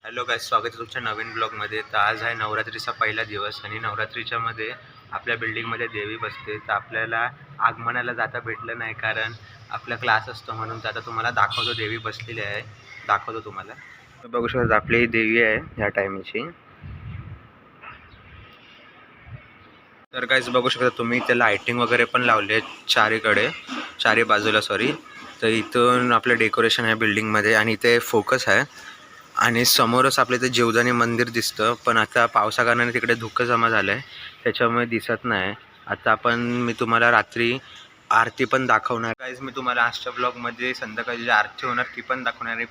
Hello guys, स्वागत आहे तुमच्या नवीन ब्लॉगमध्ये. तर आज आहे नवरात्रीचा पहिला दिवस आणि नवरात्रीच्या मध्ये आपल्या बिल्डिंगमध्ये देवी बसते. तर आपल्याला आगमनाला जाता भेटलं नाही कारण आपला क्लास असतो म्हणून. तर आता तुम्हाला दाखवतो, देवी बसलेली आहे, दाखवतो तुम्हाला. बघू शकता आपली देवी आहे ह्या टाईमची. तर गाईज बघू शकता तुम्ही, ते लायटिंग वगैरे पण लावले चारी बाजूला तर इथून आपलं डेकोरेशन आहे बिल्डिंगमध्ये आणि इथे फोकस आहे आणि समोरच आपल्या इथे जीवदानी मंदिर दिसतं. पण आता पावसाकारणाने तिकडे धुकं जमा झालं आहे, त्याच्यामुळे दिसत नाही. आता मी तुम्हाला रात्री आरती पण दाखवणार. गाईज मी तुम्हाला आजच्या ब्लॉगमध्ये संध्याकाळी जी आरती होणार ती पण दाखवणार आहे.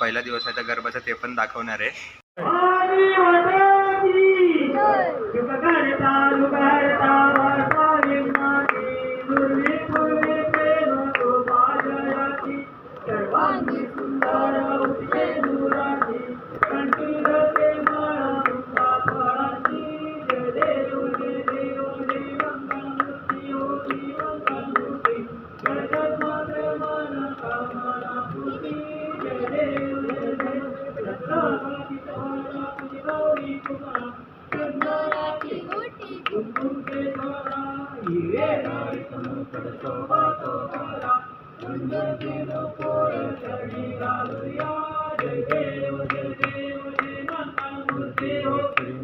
पहिला दिवस आहे त्या गरबाचा, ते पण दाखवणार आहे.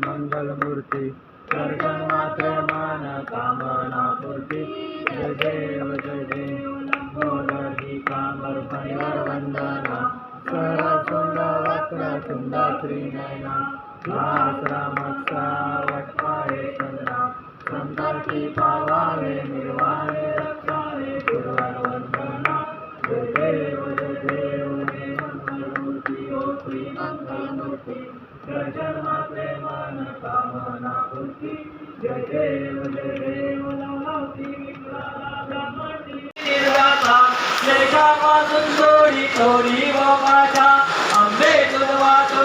मंगलमूर्ती सर्वमात्र मान कामना पूर्ती. जय देव जय देव लंबोदरी कामर्पणवर वंदना. सरसुंड वक्र तुंड त्रिनयना. रामक्षा वटवाये चंद्रा. संकटी पावावे निर्वाणे रक्षावे गुरुवर वंदना. जय देव मंगलमूर्ती ओ श्री मंगलमूर्ती. दर्शन मात्रे मन कामना पूर्ती. जय देव लवती निर्वाता. जय श्यामातून थोडी थोडी व माझ्या आंबे तुझवातो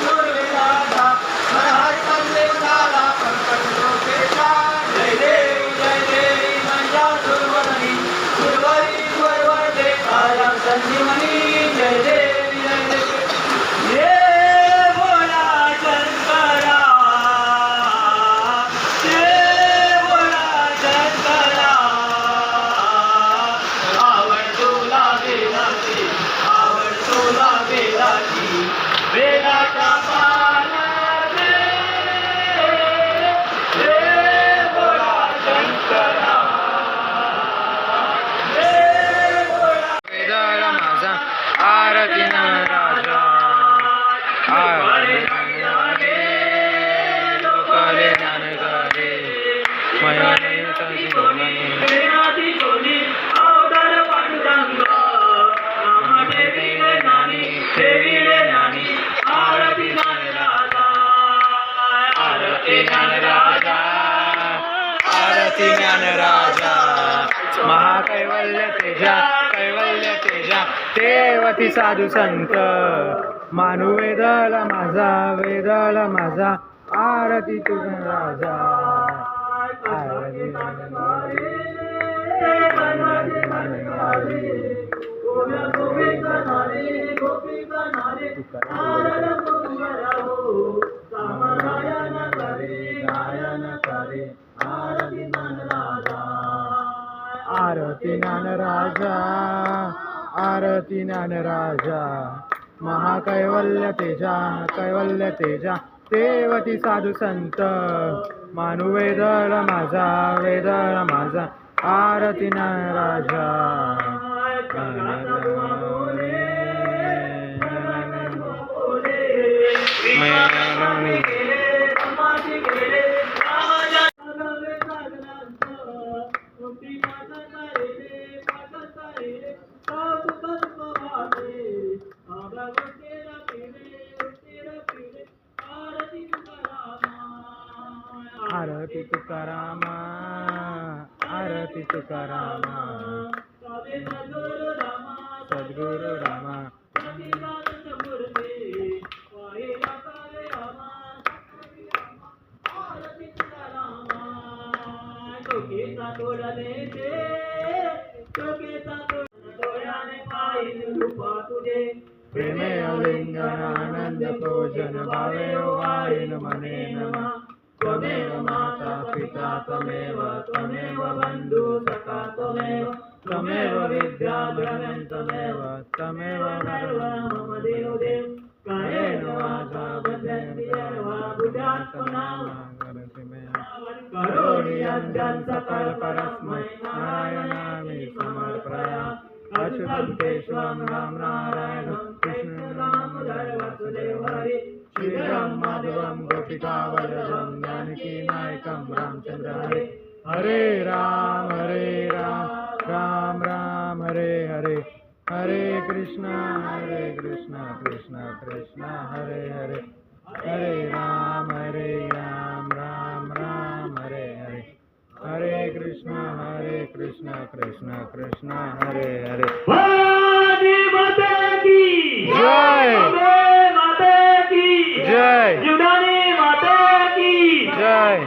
दुर्विधाता. हर चांगले झाला पंकजा. जय देव माझ्या दुर्वरी दुर्वरी काया संजीवनी. जय देव ये बोला शंकरा. ये बोला शंकरा. आवड तुला वेदाची. आवड तुला वेदाची. वेदाचा पाला रे. ये बोला शंकरा. ये बोला वेदाला माझा आरती ना राजा. लोकाले ज्ञान करे आरती ज्ञान राजा. महाकैवल्य तेजा कैवल्य तेजा. देवती साधू संत मानू वेदला माझा. आरती तुझा राजा. आरती ज्ञान राजा. आरती ज्ञान राजा. महाकैवल्य तेजा कैवल्य तेजा. देवती साधू संत मानू वेदला माझा. आरती ज्ञान राजा. आरती तुकारामा. आरती तुकारामा. सद्गुरु रामा. प्रेमे अलिंगन आनंद पूजन भावे वायिन मने नमः त्वमेव माता पिता त्वमेव बन्धु सखा त्वमेव विद्याधरं त्वमेव सर्वं मम देवदेव कायेन वाचा वचनेन वा बुद्ध्यात्मना करोमि यज्ञं सकल परस्मै नारायणामि समर्पयामि अच्युतं केशवं राम नारायणं कृष्णं दामोदर वासुदेव हरि श्रीराम माधवं गोपिका वल्लभं जानकी नायकं रामचन्द्र हरे हरे राम राम राम हरे हरे हरे कृष्ण कृष्ण कृष्ण हरे हरे हरे राम राम राम हरे हरे हरे कृष्ण कृष्ण कृष्ण हरे हरे भारती माता की जय माता की जय जुदानी माता की जय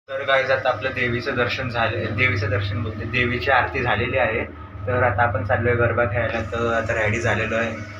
तर गाईज आता आपलं देवीचं दर्शन बोलते देवीची आरती झालेली आहे. तर आता आपण चाललोय गरबा खेळायला. तर आता रेडी झालेलो आहे.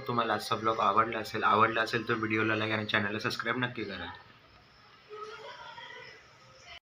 तुम्हाला आजचा ब्लॉग आवडला असेल तर व्हिडिओला लाईक आणि चॅनलला सबस्क्राईब नक्की करा.